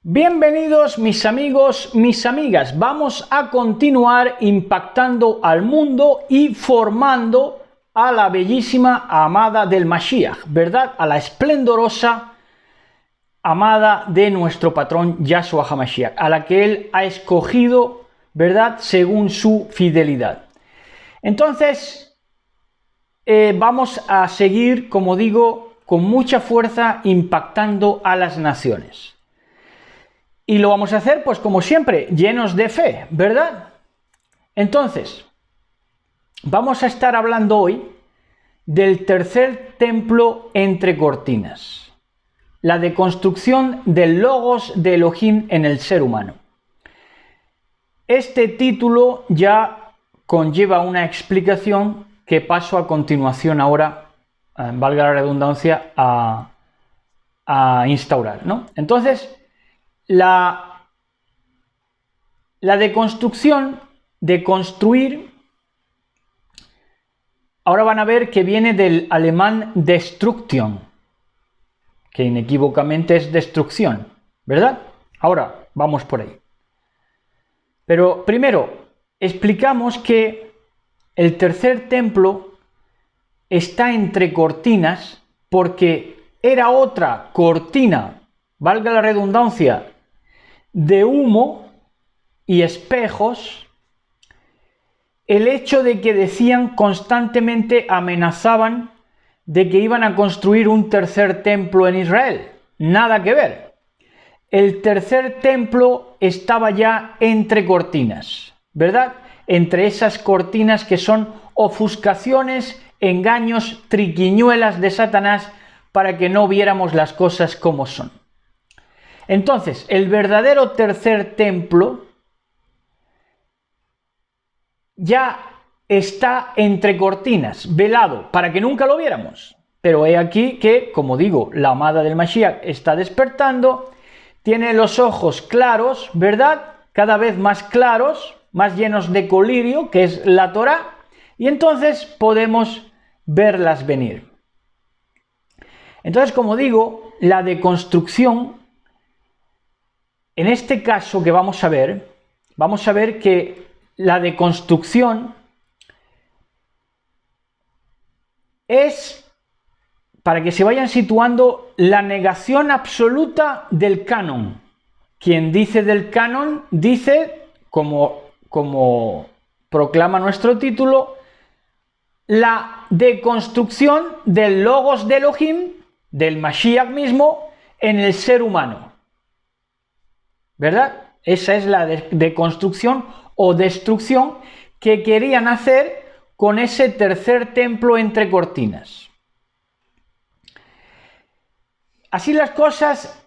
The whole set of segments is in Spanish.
Bienvenidos mis amigos, mis amigas. Vamos a continuar impactando al mundo y formando a la bellísima amada del Mashiach, ¿verdad? A la esplendorosa amada de nuestro patrón Yahshua HaMashiach, a la que él ha escogido, ¿verdad? Según su fidelidad. Entonces, vamos a seguir, como digo, con mucha fuerza impactando a las naciones. Y lo vamos a hacer, pues como siempre, llenos de fe, ¿verdad? Entonces, vamos a estar hablando hoy del tercer templo entre cortinas, la deconstrucción del logos de Elohim en el ser humano. Este título ya conlleva una explicación que paso a continuación ahora, valga la redundancia, a instaurar, ¿no? Entonces, la deconstrucción, de construir, ahora van a ver que viene del alemán Destruction, que inequívocamente es destrucción, ¿verdad? Ahora vamos por ahí. Pero primero explicamos que el tercer templo está entre cortinas porque era otra cortina, valga la redundancia, de humo y espejos, el hecho de que decían constantemente, amenazaban de que iban a construir un tercer templo en Israel. Nada que ver. El tercer templo estaba ya entre cortinas, ¿verdad? Entre esas cortinas que son ofuscaciones, engaños, triquiñuelas de Satanás para que no viéramos las cosas como son. Entonces, el verdadero tercer templo ya está entre cortinas, velado, para que nunca lo viéramos. Pero he aquí que, como digo, la amada del Mashiach está despertando, tiene los ojos claros, ¿verdad? Cada vez más claros, más llenos de colirio, que es la Torá, y entonces podemos verlas venir. Entonces, como digo, la deconstrucción, en este caso que vamos a ver que la deconstrucción es, para que se vayan situando, la negación absoluta del canon. Quien dice del canon, dice, como proclama nuestro título, la deconstrucción del logos de Elohim, del Mashiach mismo, en el ser humano. ¿Verdad? Esa es la deconstrucción o destrucción que querían hacer con ese tercer templo entre cortinas. Así las cosas,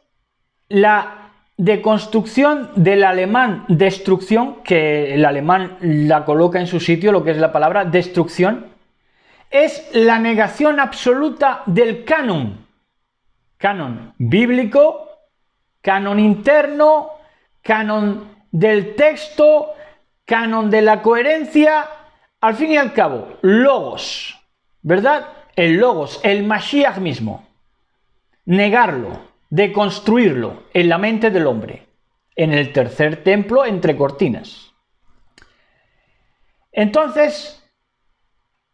la deconstrucción del alemán destrucción, que el alemán la coloca en su sitio, lo que es la palabra destrucción, es la negación absoluta del canon. Canon bíblico, canon interno, canon del texto, canon de la coherencia, al fin y al cabo, logos, ¿verdad? El logos, el Mashiach mismo. Negarlo, deconstruirlo en la mente del hombre, en el tercer templo entre cortinas. Entonces,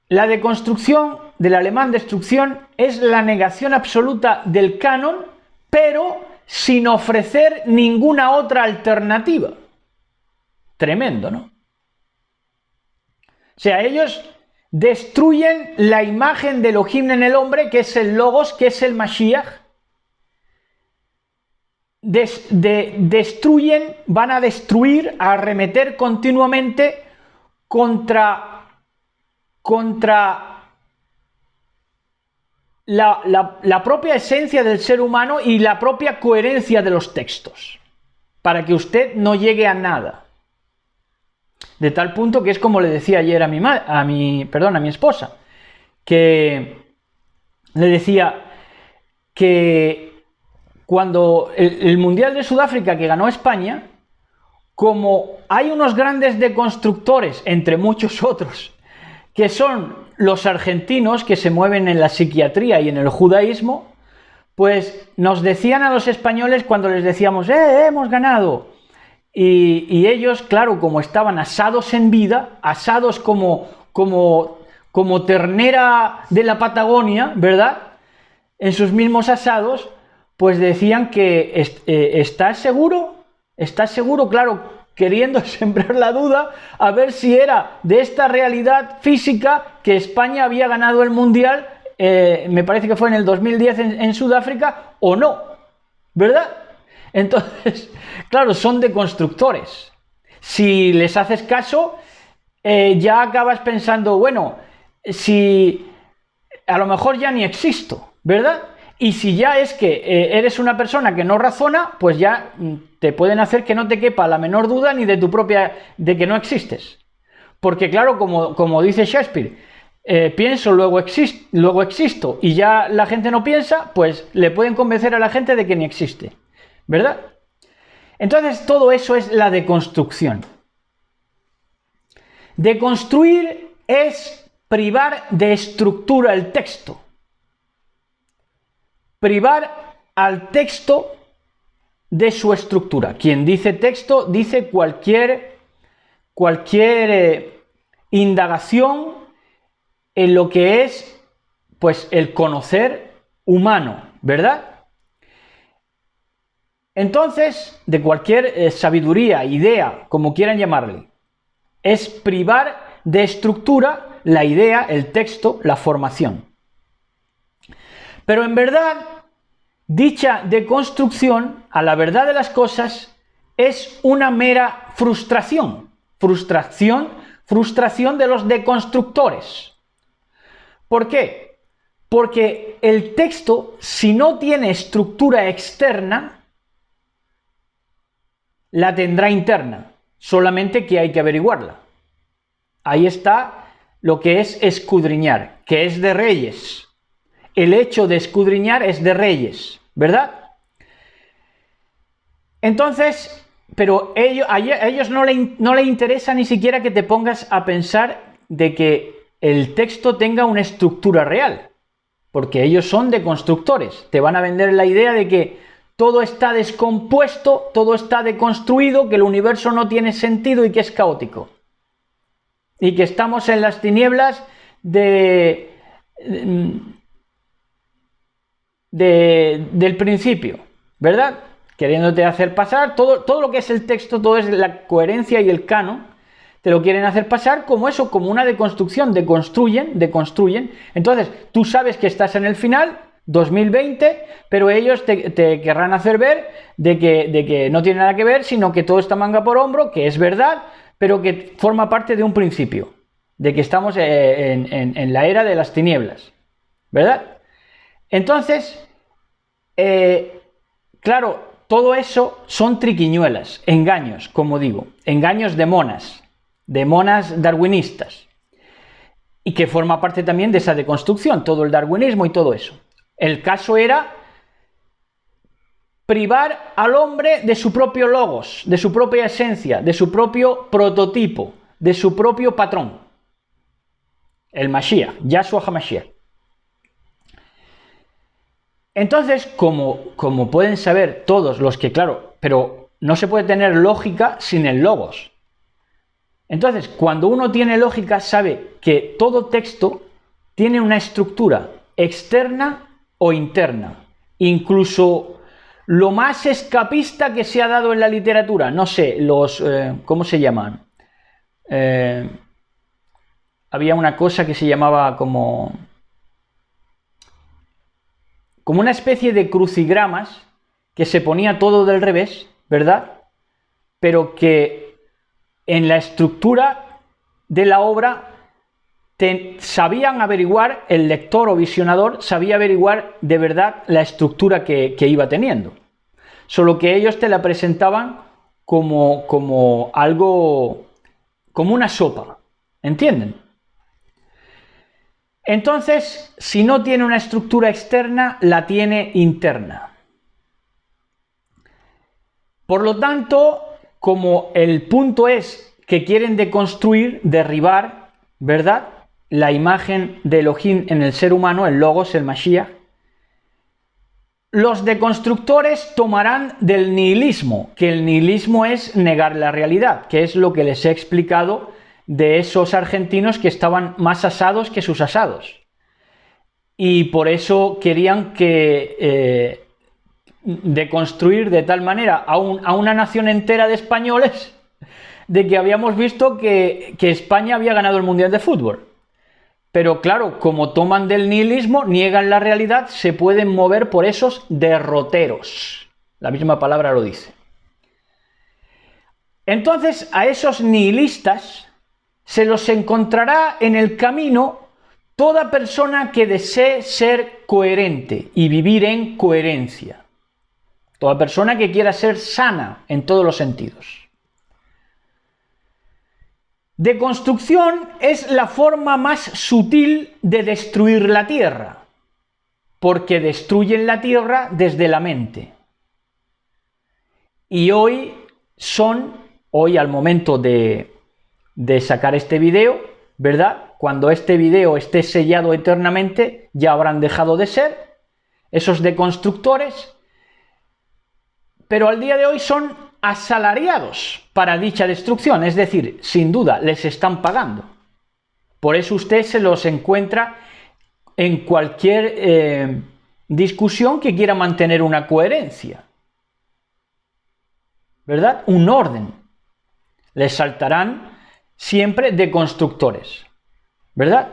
la deconstrucción del alemán destrucción es la negación absoluta del canon, pero sin ofrecer ninguna otra alternativa. Tremendo, ¿no? O sea, ellos destruyen la imagen de Elohim en el hombre, que es el Logos, que es el Mashiach. Destruyen, van a destruir, a arremeter continuamente contra la propia esencia del ser humano y la propia coherencia de los textos, para que usted no llegue a nada. De tal punto que es como le decía ayer a mi esposa, que le decía que cuando el Mundial de Sudáfrica que ganó España, como hay unos grandes deconstructores, entre muchos otros, que son los argentinos que se mueven en la psiquiatría y en el judaísmo, pues nos decían a los españoles cuando les decíamos, hemos ganado. Y ellos, claro, como estaban asados en vida, asados como ternera de la Patagonia, ¿verdad? En sus mismos asados, pues decían que ¿estás seguro? ¿Estás seguro? Claro, queriendo sembrar la duda a ver si era de esta realidad física que España había ganado el Mundial, me parece que fue en el 2010 en Sudáfrica, o no, ¿verdad? Entonces, claro, son de constructores. Si les haces caso, ya acabas pensando, bueno, si a lo mejor ya ni existo, ¿verdad? Y si ya es que eres una persona que no razona, pues ya te pueden hacer que no te quepa la menor duda ni de tu propia, de que no existes. Porque claro, como dice Shakespeare, pienso, luego existo, y ya la gente no piensa, pues le pueden convencer a la gente de que ni existe, ¿verdad? Entonces todo eso es la deconstrucción. Deconstruir es privar de estructura el texto. Privar al texto de su estructura. Quien dice texto dice cualquier indagación en lo que es, pues, el conocer humano, ¿verdad? Entonces, de cualquier sabiduría, idea, como quieran llamarle, es privar de estructura la idea, el texto, la formación. Pero en verdad, dicha deconstrucción, a la verdad de las cosas, es una mera frustración. Frustración de los deconstructores. ¿Por qué? Porque el texto, si no tiene estructura externa, la tendrá interna, solamente que hay que averiguarla. Ahí está lo que es escudriñar, que es de Reyes. El hecho de escudriñar es de Reyes, ¿verdad? Entonces, pero a ellos no le interesa ni siquiera que te pongas a pensar de que el texto tenga una estructura real, porque ellos son deconstructores. Te van a vender la idea de que todo está descompuesto, todo está deconstruido, que el universo no tiene sentido y que es caótico. Y que estamos en las tinieblas del principio, ¿verdad? Queriéndote hacer pasar todo lo que es el texto, todo es la coherencia y el canon, te lo quieren hacer pasar como eso, como una deconstrucción, deconstruyen. Entonces, tú sabes que estás en el final, 2020, pero ellos te querrán hacer ver de que no tiene nada que ver, sino que todo está manga por hombro, que es verdad, pero que forma parte de un principio, de que estamos en la era de las tinieblas, ¿verdad? Entonces, claro, todo eso son triquiñuelas, engaños, como digo, engaños de monas darwinistas, y que forma parte también de esa deconstrucción, todo el darwinismo y todo eso. El caso era privar al hombre de su propio logos, de su propia esencia, de su propio prototipo, de su propio patrón. El Mashiach, Yahshua HaMashiach. Entonces, como pueden saber todos los que, claro, pero no se puede tener lógica sin el logos. Entonces, cuando uno tiene lógica, sabe que todo texto tiene una estructura externa o interna. Incluso lo más escapista que se ha dado en la literatura, no sé, ¿cómo se llaman? Había una cosa que se llamaba como una especie de crucigramas que se ponía todo del revés, ¿verdad? Pero que en la estructura de la obra sabían averiguar, el lector o visionador sabía averiguar de verdad la estructura que iba teniendo. Solo que ellos te la presentaban como algo, como una sopa, ¿entienden? Entonces, si no tiene una estructura externa, la tiene interna. Por lo tanto, como el punto es que quieren deconstruir, derribar, ¿verdad?, la imagen de Elohim en el ser humano, el Logos, el Mashiach, los deconstructores tomarán del nihilismo, que el nihilismo es negar la realidad, que es lo que les he explicado de esos argentinos que estaban más asados que sus asados. Y por eso querían que deconstruir de tal manera a una nación entera de españoles de que habíamos visto que España había ganado el Mundial de Fútbol. Pero claro, como toman del nihilismo, niegan la realidad, se pueden mover por esos derroteros. La misma palabra lo dice. Entonces, a esos nihilistas se los encontrará en el camino toda persona que desee ser coherente y vivir en coherencia. Toda persona que quiera ser sana en todos los sentidos. Deconstrucción es la forma más sutil de destruir la tierra, porque destruyen la tierra desde la mente. Y hoy al momento de sacar este vídeo, ¿verdad? Cuando este vídeo esté sellado eternamente, ya habrán dejado de ser esos deconstructores, pero al día de hoy son asalariados para dicha destrucción, es decir, sin duda les están pagando. Por eso usted se los encuentra en cualquier discusión que quiera mantener una coherencia, ¿verdad? Un orden. Les saltarán siempre deconstructores, ¿verdad?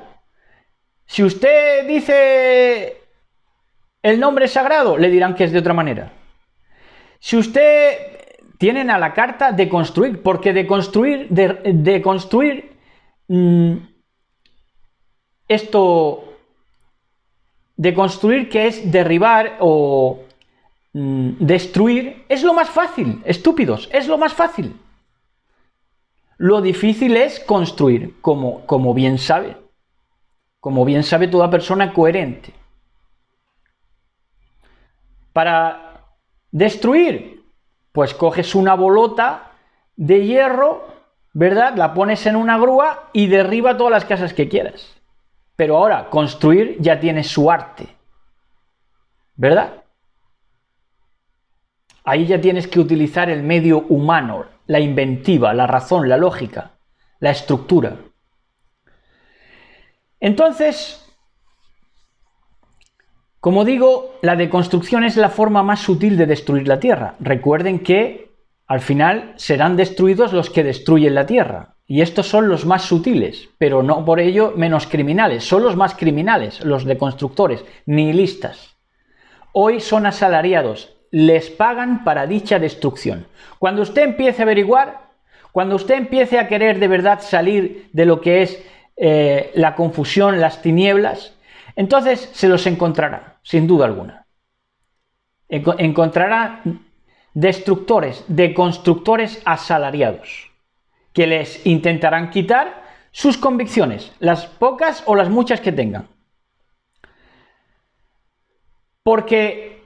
Si usted dice el nombre sagrado, le dirán que es de otra manera. Si usted tienen a la carta de construir, porque de construir que es derribar o destruir, es lo más fácil, estúpidos, es lo más fácil. Lo difícil es construir, como bien sabe toda persona coherente. Para destruir, pues coges una bolota de hierro, ¿verdad? La pones en una grúa y derriba todas las casas que quieras. Pero ahora, construir ya tiene su arte, ¿verdad? Ahí ya tienes que utilizar el medio humano, la inventiva, la razón, la lógica, la estructura. Entonces, como digo, la deconstrucción es la forma más sutil de destruir la tierra. Recuerden que al final serán destruidos los que destruyen la tierra. Y estos son los más sutiles, pero no por ello menos criminales. Son los más criminales, los deconstructores, nihilistas. Hoy son asalariados, les pagan para dicha destrucción. Cuando usted empiece a averiguar, cuando usted empiece a querer de verdad salir de lo que es la confusión, las tinieblas, entonces se los encontrará, sin duda alguna. Encontrará destructores, deconstructores asalariados, que les intentarán quitar sus convicciones, las pocas o las muchas que tengan. Porque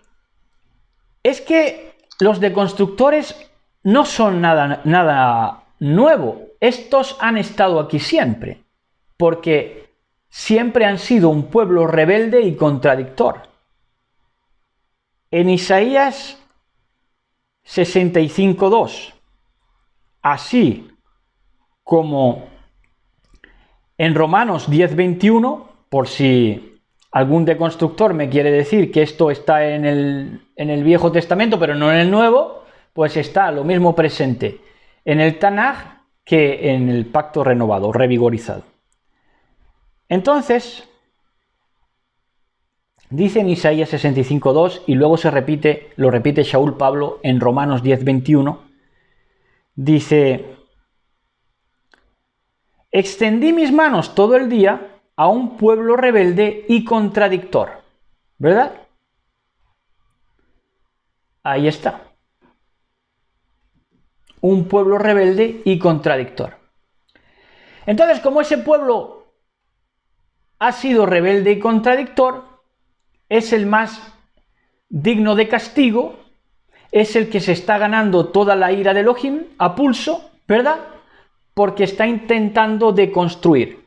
es que los deconstructores no son nada nuevo. Estos han estado aquí siempre, porque siempre han sido un pueblo rebelde y contradictor. En Isaías 65:2, así como en Romanos 10:21, por si algún deconstructor me quiere decir que esto está en el Viejo Testamento pero no en el Nuevo, pues está lo mismo presente en el Tanaj que en el Pacto Renovado, revigorizado. Entonces, dice en Isaías 65:2 y luego lo repite Shaul Pablo en Romanos 10:21, dice: extendí mis manos todo el día a un pueblo rebelde y contradictor, ¿verdad? Ahí está. Un pueblo rebelde y contradictor. Entonces, como ese pueblo ha sido rebelde y contradictor, es el más digno de castigo, es el que se está ganando toda la ira de Elohim a pulso, ¿verdad? Porque está intentando deconstruir,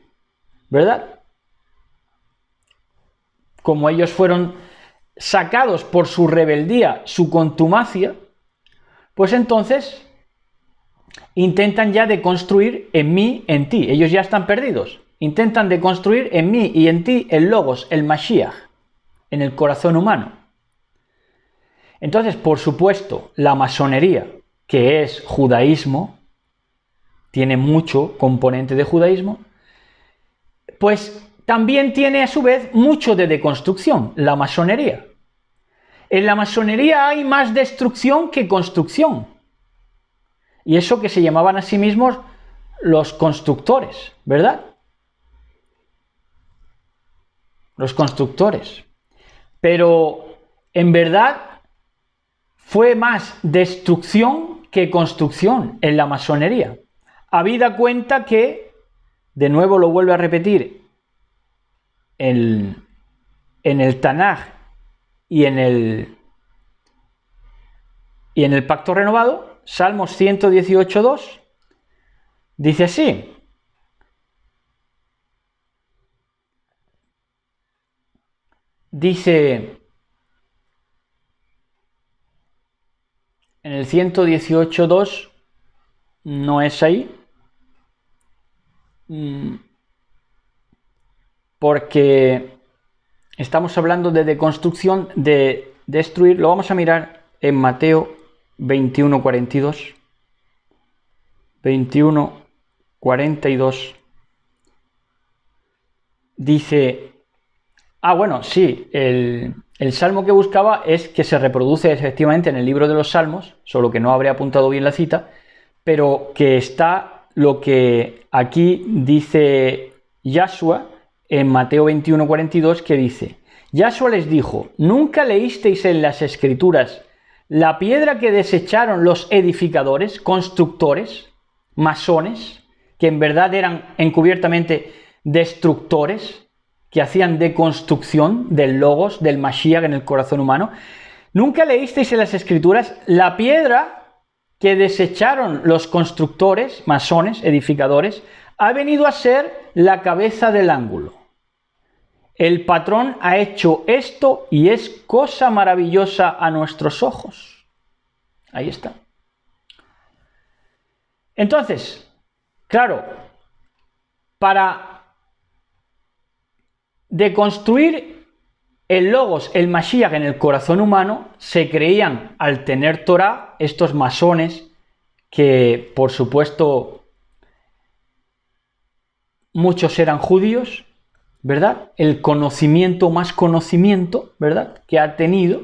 ¿verdad? Como ellos fueron sacados por su rebeldía, su contumacia, pues entonces intentan ya deconstruir en mí, en ti. Ellos ya están perdidos. Intentan deconstruir en mí y en ti el logos, el Mashiach, en el corazón humano. Entonces, por supuesto, la masonería, que es judaísmo, tiene mucho componente de judaísmo, pues también tiene a su vez mucho de deconstrucción, la masonería. En la masonería hay más destrucción que construcción. Y eso que se llamaban a sí mismos los constructores, ¿verdad? Los constructores. Pero en verdad fue más destrucción que construcción en la masonería. Habida cuenta que, de nuevo lo vuelvo a repetir, en el Tanaj y en el Pacto Renovado, Salmos 118.2, dice así: dice en el 118.2, no es ahí, porque estamos hablando de deconstrucción, de destruir. Lo vamos a mirar en Mateo 21.42. 21.42 dice, bueno, sí, el salmo que buscaba es que se reproduce efectivamente en el libro de los Salmos, solo que no habré apuntado bien la cita, pero que está lo que aquí dice Yahshua en Mateo 21.42, que dice: Yahshua les dijo, ¿nunca leísteis en las Escrituras la piedra que desecharon los edificadores, constructores, masones, que en verdad eran encubiertamente destructores, que hacían deconstrucción del logos, del Mashiach en el corazón humano? ¿Nunca leísteis en las Escrituras la piedra que desecharon los constructores, masones, edificadores, ha venido a ser la cabeza del ángulo? El patrón ha hecho esto y es cosa maravillosa a nuestros ojos. Ahí está. Entonces, claro, para deconstruir el logos, el Mashiach en el corazón humano, se creían, al tener Torah, estos masones, que por supuesto muchos eran judíos, ¿verdad? El conocimiento más conocimiento, ¿verdad?, que ha tenido,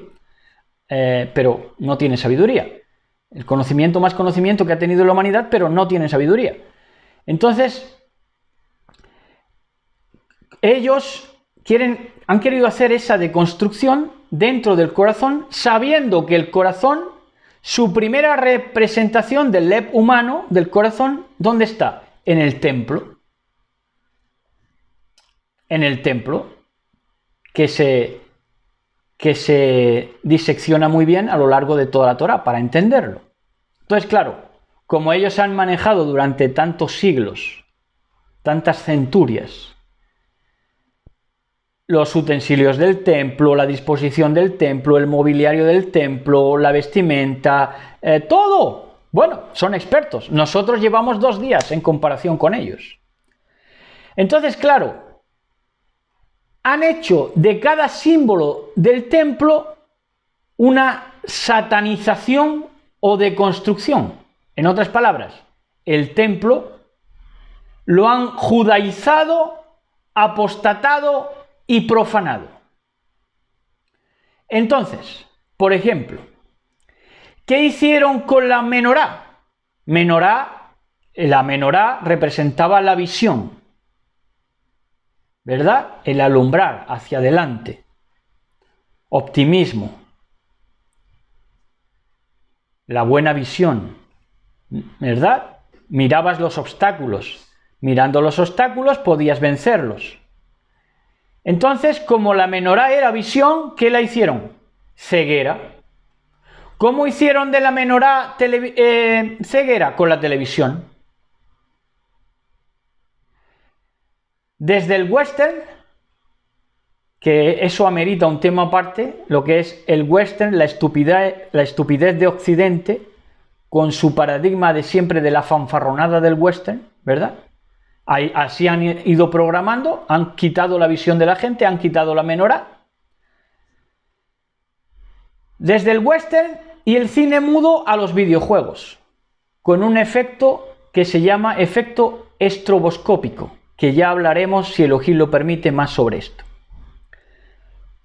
pero no tiene sabiduría. El conocimiento más conocimiento que ha tenido la humanidad, pero no tiene sabiduría. Entonces, ellos han querido hacer esa deconstrucción dentro del corazón, sabiendo que el corazón, su primera representación del Lev humano, del corazón, ¿dónde está? En el templo. En el templo, que se disecciona muy bien a lo largo de toda la Torah para entenderlo. Entonces, claro, como ellos han manejado durante tantos siglos, tantas centurias, los utensilios del templo, la disposición del templo, el mobiliario del templo, la vestimenta, todo. Bueno, son expertos. Nosotros llevamos 2 días en comparación con ellos. Entonces, claro, han hecho de cada símbolo del templo una satanización o deconstrucción. En otras palabras, el templo lo han judaizado, apostatado y profanado. Entonces, por ejemplo, ¿qué hicieron con la menorá? La menorá representaba la visión, ¿verdad? El alumbrar hacia adelante, optimismo, la buena visión, ¿verdad? Mirabas los obstáculos, mirando los obstáculos podías vencerlos. Entonces, como la menorá era visión, ¿qué la hicieron? Ceguera. ¿Cómo hicieron de la menorá ceguera? Con la televisión. Desde el western, que eso amerita un tema aparte, lo que es el western, la estupidez de Occidente, con su paradigma de siempre de la fanfarronada del western, ¿verdad? Así han ido programando, han quitado la visión de la gente, han quitado la menorá. Desde el western y el cine mudo a los videojuegos, con un efecto que se llama efecto estroboscópico, que ya hablaremos, si Elohim lo permite, más sobre esto.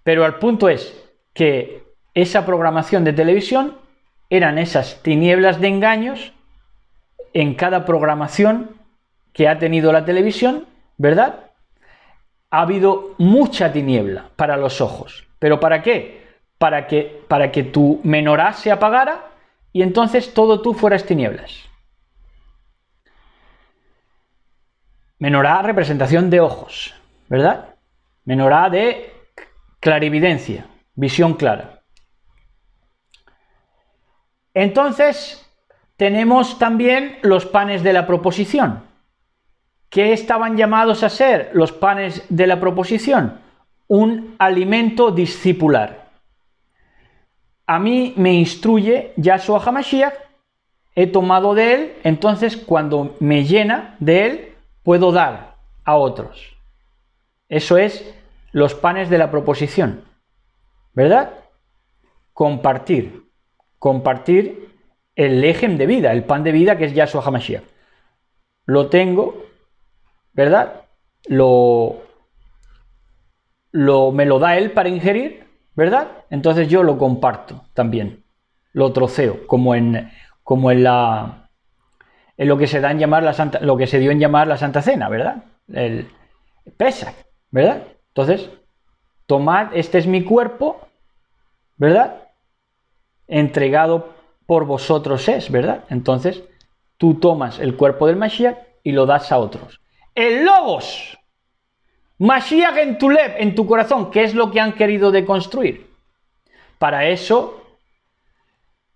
Pero el punto es que esa programación de televisión eran esas tinieblas de engaños en cada programación que ha tenido la televisión, ¿verdad? Ha habido mucha tiniebla para los ojos. ¿Pero para qué? Para que tu menorá se apagara y entonces todo tú fueras tinieblas. Menorá, representación de ojos, ¿verdad? Menorá de clarividencia, visión clara. Entonces, tenemos también los panes de la proposición. ¿Qué estaban llamados a ser los panes de la proposición? Un alimento discipular. A mí me instruye Yahshua HaMashiach, he tomado de él, entonces cuando me llena de él, puedo dar a otros. Eso es los panes de la proposición, ¿verdad? Compartir el lejem de vida, el pan de vida que es Yahshua HaMashiach. Lo tengo, ¿verdad? Me lo da él para ingerir, ¿verdad? Entonces yo lo comparto también, lo troceo, como en lo que se da en llamar lo que se dio en llamar la Santa Cena, ¿verdad? El Pesach, ¿verdad? Entonces, tomad, este es mi cuerpo, ¿verdad? Entregado por vosotros es, ¿verdad? Entonces, tú tomas el cuerpo del Mashiach y lo das a otros. El Logos, Mashiach en tu lev, en tu corazón, ¿qué es lo que han querido deconstruir? Para eso,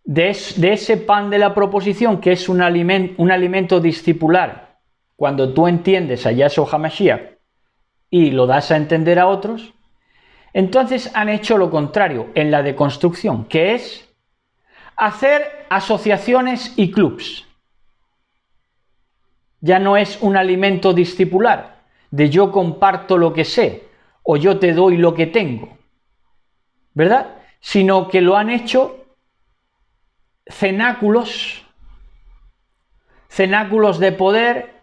de ese pan de la proposición, que es un alimento discipular, cuando tú entiendes a Yahshua HaMashiach y lo das a entender a otros, entonces han hecho lo contrario en la deconstrucción, que es hacer asociaciones y clubs. Ya no es un alimento discipular, de yo comparto lo que sé, o yo te doy lo que tengo, ¿verdad? Sino que lo han hecho cenáculos de poder,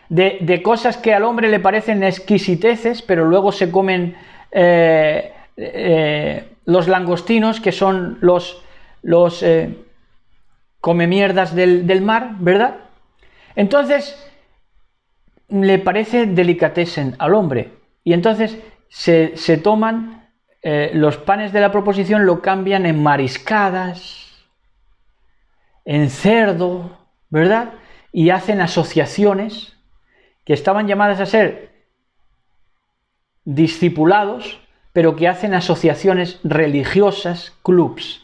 de cosas que al hombre le parecen exquisiteces, pero luego se comen los langostinos, que son los come mierdas del mar, ¿verdad? Entonces le parece delicatessen al hombre y entonces se toman los panes de la proposición, lo cambian en mariscadas, en cerdo, ¿verdad? Y hacen asociaciones que estaban llamadas a ser discipulados, pero que hacen asociaciones religiosas, clubs.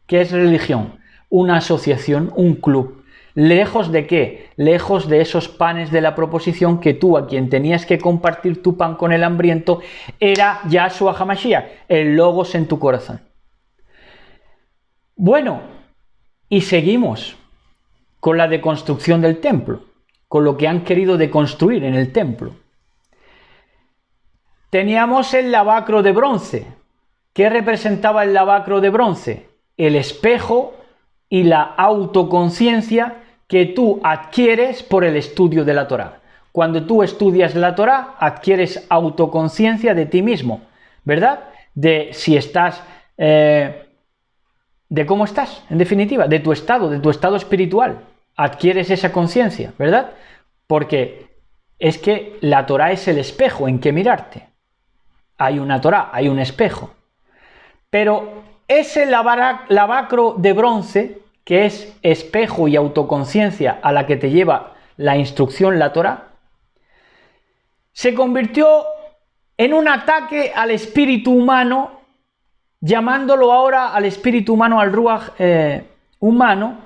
¿Qué es religión? Una asociación, un club. ¿Lejos de qué? Lejos de esos panes de la proposición que tú, a quien tenías que compartir tu pan con el hambriento, era Yahshua HaMashiach, el Logos en tu corazón. Bueno, y seguimos con la deconstrucción del templo, con lo que han querido deconstruir en el templo. Teníamos el lavacro de bronce. ¿Qué representaba el lavacro de bronce? El espejo y la autoconciencia que tú adquieres por el estudio de la Torá. Cuando tú estudias la Torá, adquieres autoconciencia de ti mismo, ¿verdad? De si estás, de cómo estás, en definitiva, de tu estado espiritual. Adquieres esa conciencia, ¿verdad? Porque es que la Torá es el espejo en que mirarte. Hay una Torá, hay un espejo. Pero ese lavacro de bronce, que es espejo y autoconciencia a la que te lleva la instrucción, la Torá, se convirtió en un ataque al espíritu humano, llamándolo ahora al espíritu humano, al ruaj humano,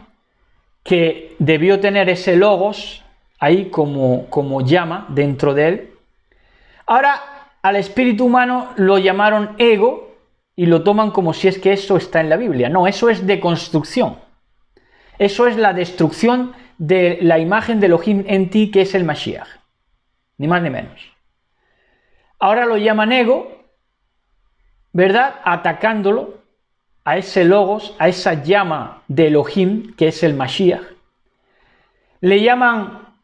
que debió tener ese logos ahí como llama dentro de él. Ahora al espíritu humano lo llamaron ego y lo toman como si es que eso está en la Biblia. No, eso es deconstrucción. Eso es la destrucción de la imagen de Elohim en ti, que es el Mashiach. Ni más ni menos. Ahora lo llaman ego, ¿verdad? Atacándolo a ese logos, a esa llama de Elohim, que es el Mashiach. Le llaman,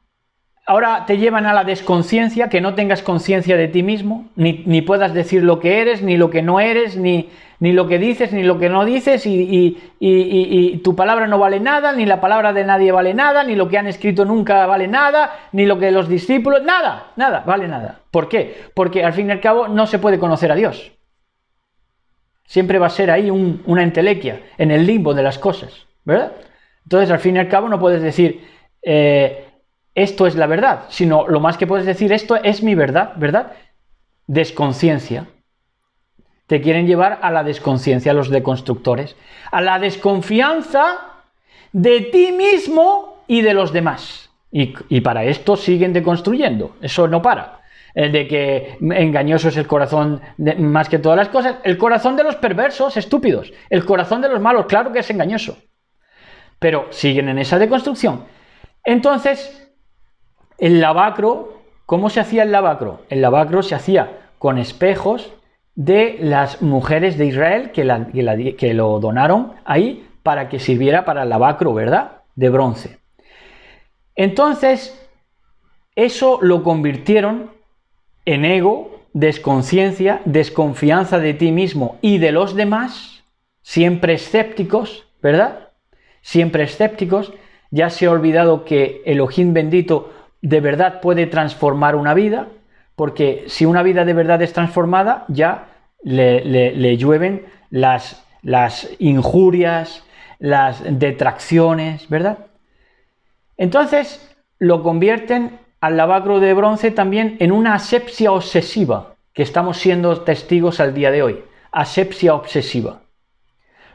ahora te llevan a la desconciencia, que no tengas conciencia de ti mismo, ni puedas decir lo que eres, ni lo que no eres, ni lo que dices, ni lo que no dices, y tu palabra no vale nada, ni la palabra de nadie vale nada, ni lo que han escrito nunca vale nada, ni lo que los discípulos, nada vale nada. ¿Por qué? Porque al fin y al cabo no se puede conocer a Dios. Siempre va a ser ahí una entelequia, en el limbo de las cosas, ¿verdad? Entonces, al fin y al cabo, no puedes decir, esto es la verdad, sino lo más que puedes decir, esto es mi verdad, ¿verdad? Desconciencia. Te quieren llevar a la desconciencia, los deconstructores, a la desconfianza de ti mismo y de los demás. Y para esto siguen deconstruyendo, eso no para. De que engañoso es el corazón más que todas las cosas. El corazón de los perversos, estúpidos. El corazón de los malos, claro que es engañoso. Pero siguen en esa deconstrucción. Entonces, el lavacro, ¿cómo se hacía el lavacro? El lavacro se hacía con espejos de las mujeres de Israel que lo donaron ahí para que sirviera para el lavacro, ¿verdad? De bronce. Entonces, eso lo convirtieron en ego, desconciencia, desconfianza de ti mismo y de los demás, siempre escépticos, ¿verdad? Siempre escépticos. Ya se ha olvidado que Elohim bendito de verdad puede transformar una vida, porque si una vida de verdad es transformada, ya le llueven las injurias, las detracciones, ¿verdad? Entonces lo convierten al lavacro de bronce también en una asepsia obsesiva, que estamos siendo testigos al día de hoy. Asepsia obsesiva.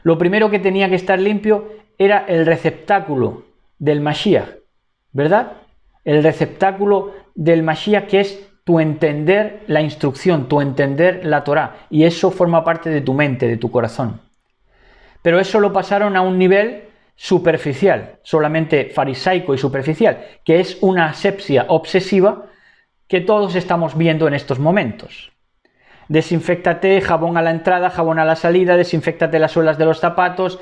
Lo primero que tenía que estar limpio era el receptáculo del Mashiach, ¿verdad? El receptáculo del Mashiach, que es tu entender la instrucción, tu entender la Torá, y eso forma parte de tu mente, de tu corazón. Pero eso lo pasaron a un nivel superficial, solamente farisaico y superficial, que es una asepsia obsesiva que todos estamos viendo en estos momentos. Desinféctate, jabón a la entrada, jabón a la salida, desinféctate las suelas de los zapatos,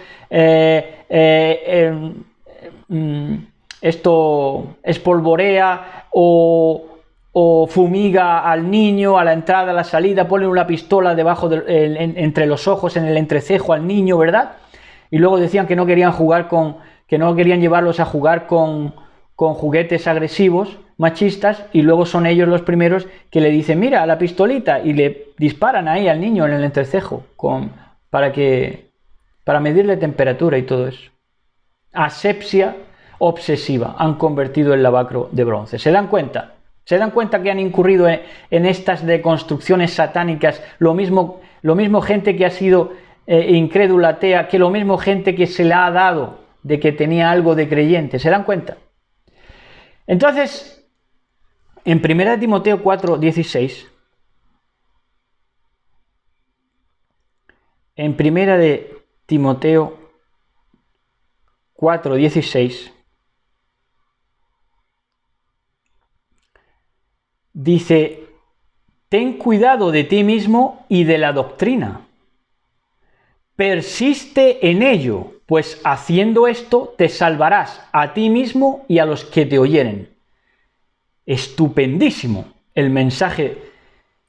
esto espolvorea o fumiga al niño a la entrada, a la salida, ponle una pistola debajo entre los ojos, en el entrecejo al niño, ¿verdad? Y luego decían que no querían llevarlos a jugar con juguetes agresivos, machistas, y luego son ellos los primeros que le dicen, mira, la pistolita, y le disparan ahí al niño en el entrecejo para medirle temperatura y todo eso. Asepsia obsesiva, han convertido el lavacro de bronce. ¿Se dan cuenta? ¿Se dan cuenta que han incurrido en estas deconstrucciones satánicas? Lo mismo gente que ha sido incrédula, atea, que lo mismo gente que se le ha dado de que tenía algo de creyente. ¿Se dan cuenta? Entonces, en 1 Timoteo 4:16, en 1 Timoteo 4:16, dice, ten cuidado de ti mismo y de la doctrina. Persiste en ello, pues haciendo esto te salvarás a ti mismo y a los que te oyeren. Estupendísimo el mensaje,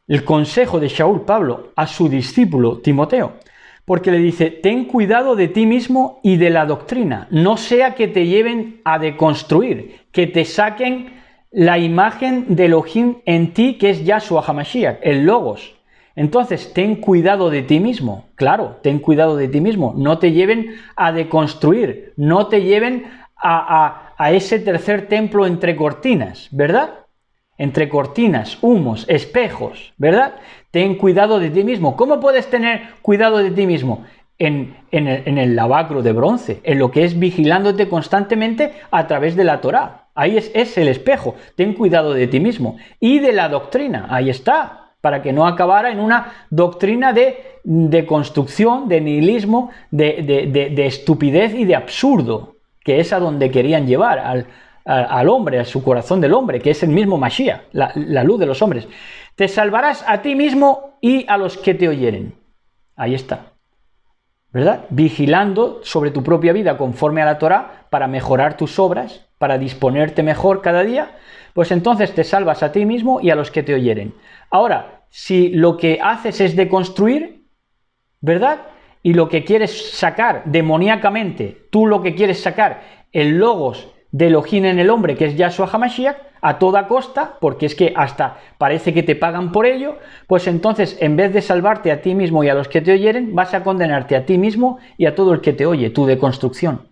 el consejo de Shaul Pablo a su discípulo Timoteo, porque le dice, ten cuidado de ti mismo y de la doctrina, no sea que te lleven a deconstruir, que te saquen la imagen de Elohim en ti, que es Yahshua HaMashiach, el Logos. Entonces, ten cuidado de ti mismo. Claro, ten cuidado de ti mismo. No te lleven a deconstruir, no te lleven a ese tercer templo entre cortinas, ¿verdad? Entre cortinas, humos, espejos, ¿verdad? Ten cuidado de ti mismo. ¿Cómo puedes tener cuidado de ti mismo? En el lavacro de bronce, en lo que es vigilándote constantemente a través de la Torá. Ahí es el espejo. Ten cuidado de ti mismo. Y de la doctrina, ahí está. para que no acabara en una doctrina de construcción, de nihilismo, de estupidez y de absurdo, que es a donde querían llevar al hombre, a su corazón del hombre, que es el mismo Mashiach, la luz de los hombres. Te salvarás a ti mismo y a los que te oyeren. Ahí está, ¿verdad? Vigilando sobre tu propia vida conforme a la Torá para mejorar tus obras, para disponerte mejor cada día, pues entonces te salvas a ti mismo y a los que te oyeren. Ahora, si lo que haces es deconstruir, ¿verdad? Y lo que quieres sacar demoníacamente, tú lo que quieres sacar, el logos de Elohim en el hombre, que es Yahshua HaMashiach, a toda costa, porque es que hasta parece que te pagan por ello, pues entonces en vez de salvarte a ti mismo y a los que te oyeren, vas a condenarte a ti mismo y a todo el que te oye, tu deconstrucción.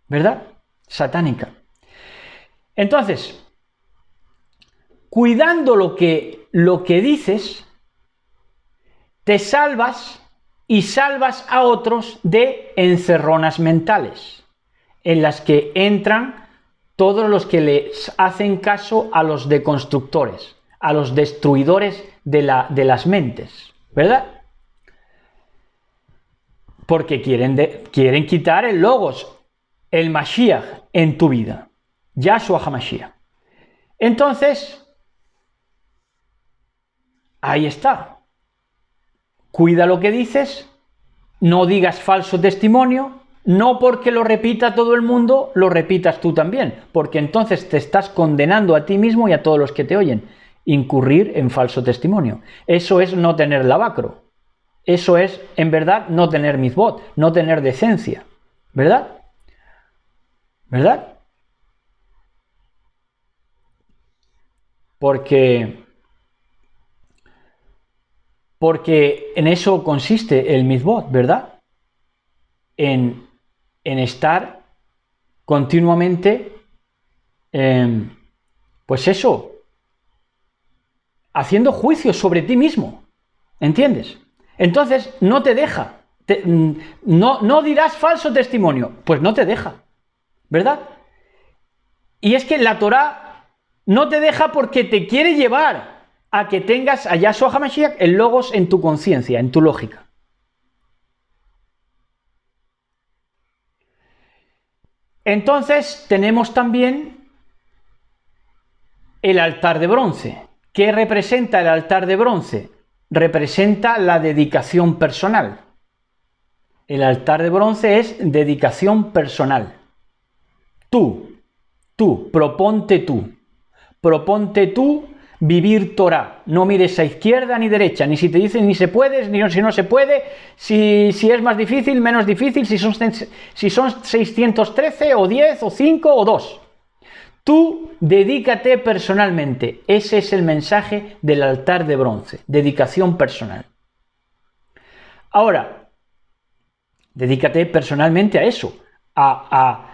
¿Verdad? Satánica. Entonces, cuidando lo que dices, te salvas y salvas a otros de encerronas mentales, en las que entran todos los que les hacen caso a los deconstructores, a los destruidores de las mentes, ¿verdad? Porque quieren quitar el logos, el Mashiach en tu vida, Yahshua HaMashiach. Entonces, ahí está. Cuida lo que dices, no digas falso testimonio, no porque lo repita todo el mundo, lo repitas tú también, porque entonces te estás condenando a ti mismo y a todos los que te oyen. Incurrir en falso testimonio. Eso es no tener lavacro. Eso es, en verdad, no tener mitzvot, no tener decencia. ¿Verdad? ¿Verdad? Porque en eso consiste el mitzvot, ¿verdad? En estar continuamente, pues eso, haciendo juicios sobre ti mismo, ¿entiendes? Entonces no te deja, no dirás falso testimonio, pues no te deja, ¿verdad? Y es que la Torá no te deja porque te quiere llevar a que tengas a Yahshua HaMashiach el logos en tu conciencia, en tu lógica. Entonces tenemos también el altar de bronce. ¿Qué representa el altar de bronce? Representa la dedicación personal. El altar de bronce es dedicación personal. Tú, proponte tú vivir Torah. No mires a izquierda ni derecha, ni si te dicen ni se puede, ni si no se puede, si es más difícil, menos difícil, si son 613 o 10 o 5 o 2. Tú dedícate personalmente. Ese es el mensaje del altar de bronce, dedicación personal. Ahora, dedícate personalmente a eso, a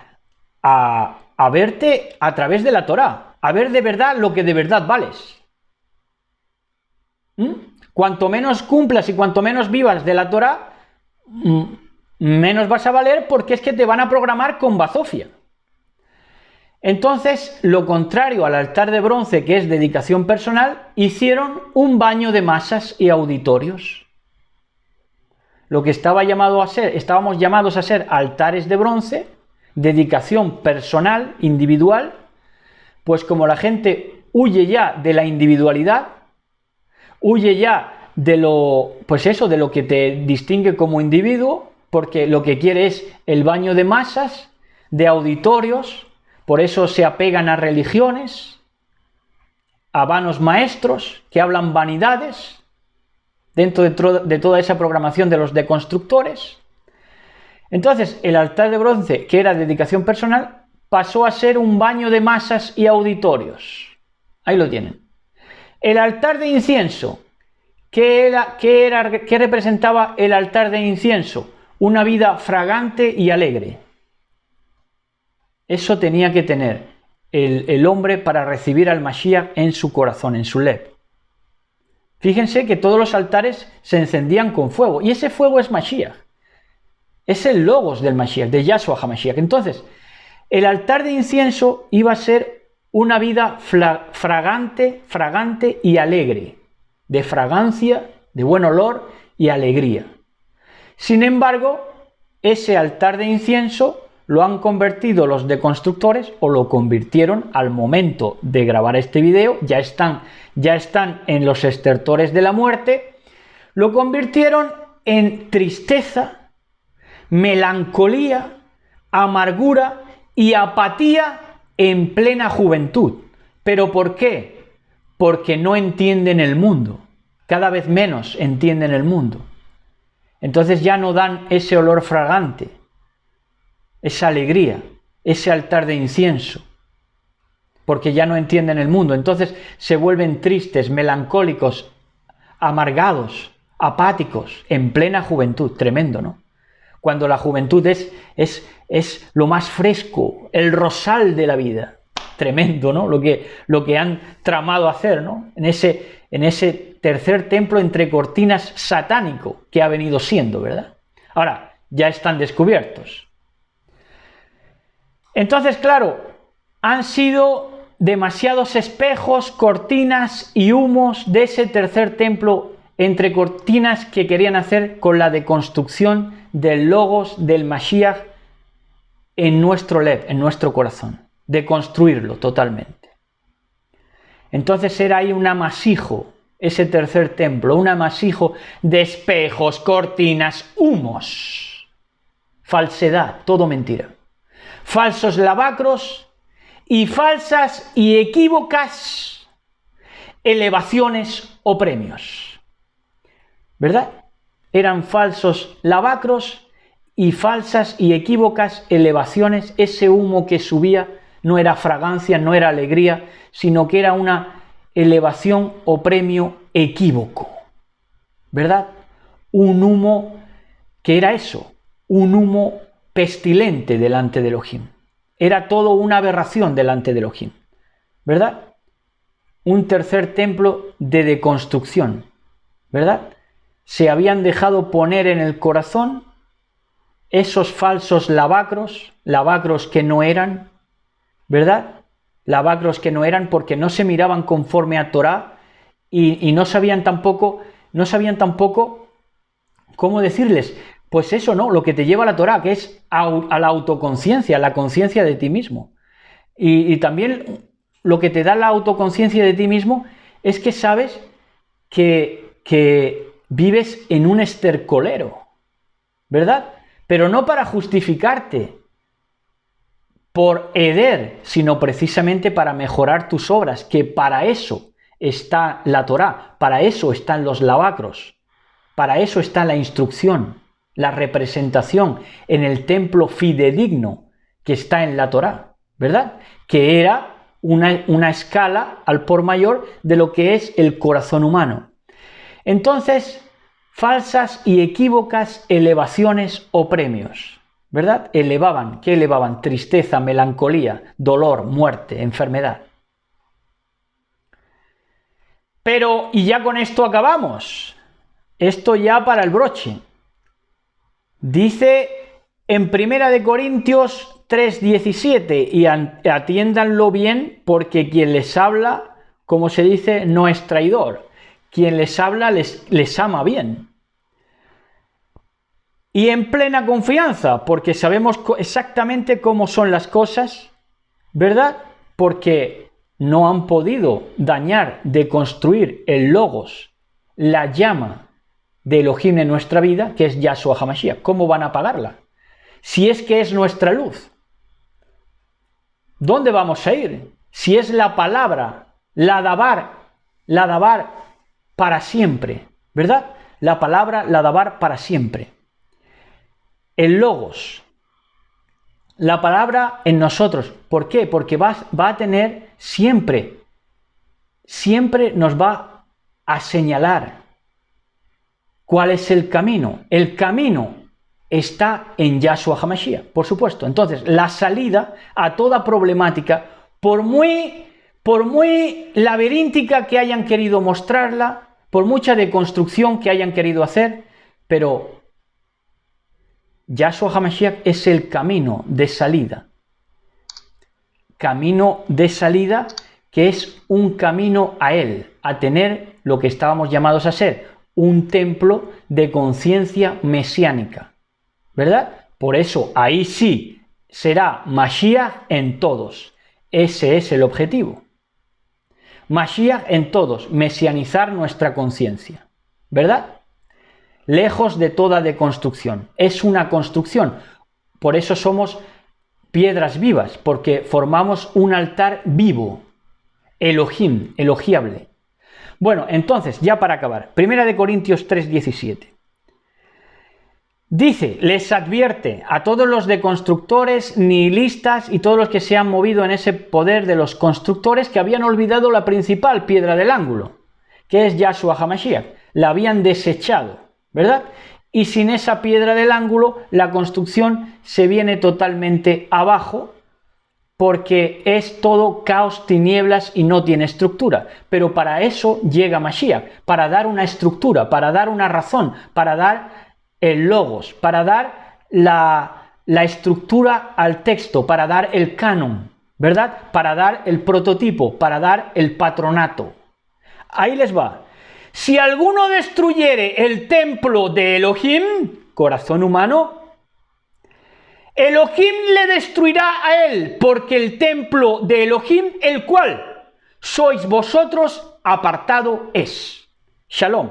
verte a través de la Torá, a ver de verdad lo que de verdad vales. Cuanto menos cumplas y cuanto menos vivas de la Torá, menos vas a valer, porque es que te van a programar con bazofia. Entonces, lo contrario al altar de bronce, que es dedicación personal, hicieron un baño de masas y auditorios. Lo que estábamos llamados a ser altares de bronce, dedicación personal, individual, pues como la gente huye ya de la individualidad, huye ya de lo que te distingue como individuo, porque lo que quiere es el baño de masas, de auditorios, por eso se apegan a religiones, a vanos maestros que hablan vanidades, dentro de toda esa programación de los deconstructores. Entonces, el altar de bronce, que era dedicación personal, pasó a ser un baño de masas y auditorios. Ahí lo tienen. El altar de incienso, ¿qué representaba el altar de incienso? Una vida fragante y alegre. Eso tenía que tener el hombre para recibir al Mashiach en su corazón, en su lev. Fíjense que todos los altares se encendían con fuego, y ese fuego es Mashiach. Es el logos del Mashiach, de Yahshua HaMashiach. Entonces, el altar de incienso iba a ser una vida fragante y alegre. de fragancia, de buen olor y alegría. Sin embargo, ese altar de incienso lo han convertido los deconstructores, o lo convirtieron al momento de grabar este video, ya están en los estertores de la muerte, lo convirtieron en tristeza, melancolía, amargura y apatía en plena juventud. ¿Pero por qué? Porque no entienden el mundo, cada vez menos entienden el mundo. Entonces ya no dan ese olor fragante, esa alegría, ese altar de incienso, porque ya no entienden el mundo. Entonces se vuelven tristes, melancólicos, amargados, apáticos, en plena juventud. Tremendo, ¿no? Cuando la juventud es lo más fresco, el rosal de la vida. Tremendo, ¿no? Lo que han tramado hacer, ¿no? En ese tercer templo entre cortinas satánico que ha venido siendo, ¿verdad? Ahora, ya están descubiertos. Entonces, claro, han sido demasiados espejos, cortinas y humos de ese tercer templo entre cortinas que querían hacer con la deconstrucción del logos del Mashiach en nuestro Lev, en nuestro corazón, deconstruirlo totalmente. Entonces era ahí un amasijo, ese tercer templo, un amasijo de espejos, cortinas, humos, falsedad, todo mentira. Falsos lavacros y falsas y equívocas elevaciones o premios. ¿Verdad? Eran falsos lavacros y falsas y equívocas elevaciones. Ese humo que subía no era fragancia, no era alegría, sino que era una elevación o premio equívoco. ¿Verdad? Un humo que era eso, un humo pestilente delante de Elohim. Era todo una aberración delante de Elohim. ¿Verdad? Un tercer templo de deconstrucción. ¿Verdad? Se habían dejado poner en el corazón esos falsos lavacros que no eran, ¿verdad? Lavacros que no eran, porque no se miraban conforme a Torah y no sabían tampoco cómo decirles, pues eso, ¿no? Lo que te lleva a la Torah, que es a la autoconciencia, la conciencia de ti mismo. Y también lo que te da la autoconciencia de ti mismo es que sabes que vives en un estercolero, ¿verdad? Pero no para justificarte por heder, sino precisamente para mejorar tus obras, que para eso está la Torá, para eso están los lavacros, para eso está la instrucción, la representación en el templo fidedigno que está en la Torá, ¿verdad? Que era una escala al por mayor de lo que es el corazón humano. Entonces, falsas y equívocas elevaciones o premios, ¿verdad? Elevaban, ¿qué elevaban? Tristeza, melancolía, dolor, muerte, enfermedad. Pero, y ya con esto acabamos, esto ya para el broche. Dice en 1 Corintios 3:17, y atiéndanlo bien, porque quien les habla, como se dice, no es traidor. Quien les habla les ama bien. Y en plena confianza, porque sabemos exactamente cómo son las cosas, ¿verdad? Porque no han podido dañar, deconstruir el logos, la llama de Elohim en nuestra vida, que es Yahshua HaMashiach. ¿Cómo van a apagarla? Si es que es nuestra luz. ¿Dónde vamos a ir? Si es la palabra, la dabar para siempre, ¿verdad? La palabra, la dabar para siempre. El logos, la palabra en nosotros. ¿Por qué? Porque va a tener siempre nos va a señalar cuál es el camino. El camino está en Yahshua HaMashiach, por supuesto. Entonces, la salida a toda problemática, por muy laberíntica que hayan querido mostrarla, por mucha deconstrucción que hayan querido hacer, pero Yahshua HaMashiach es el camino de salida. Camino de salida que es un camino a Él, a tener lo que estábamos llamados a ser, un templo de conciencia mesiánica, ¿verdad? Por eso ahí sí será Mashiach en todos. Ese es el objetivo. Mashiach en todos, mesianizar nuestra conciencia, ¿verdad? Lejos de toda deconstrucción. Es una construcción. Por eso somos piedras vivas, porque formamos un altar vivo. Elohim, elogiable. Bueno, entonces, ya para acabar, 1 Corintios 3:17. Dice, les advierte a todos los deconstructores, nihilistas y todos los que se han movido en ese poder de los constructores que habían olvidado la principal piedra del ángulo, que es Yahshua HaMashiach. La habían desechado, ¿verdad? Y sin esa piedra del ángulo, la construcción se viene totalmente abajo, porque es todo caos, tinieblas y no tiene estructura. Pero para eso llega Mashiach, para dar una estructura, para dar una razón, para dar el logos, para dar la estructura al texto, para dar el canon, ¿verdad? Para dar el prototipo, para dar el patronato. Ahí les va. Si alguno destruyere el templo de Elohim, corazón humano, Elohim le destruirá a él, porque el templo de Elohim, el cual sois vosotros, apartado es. Shalom.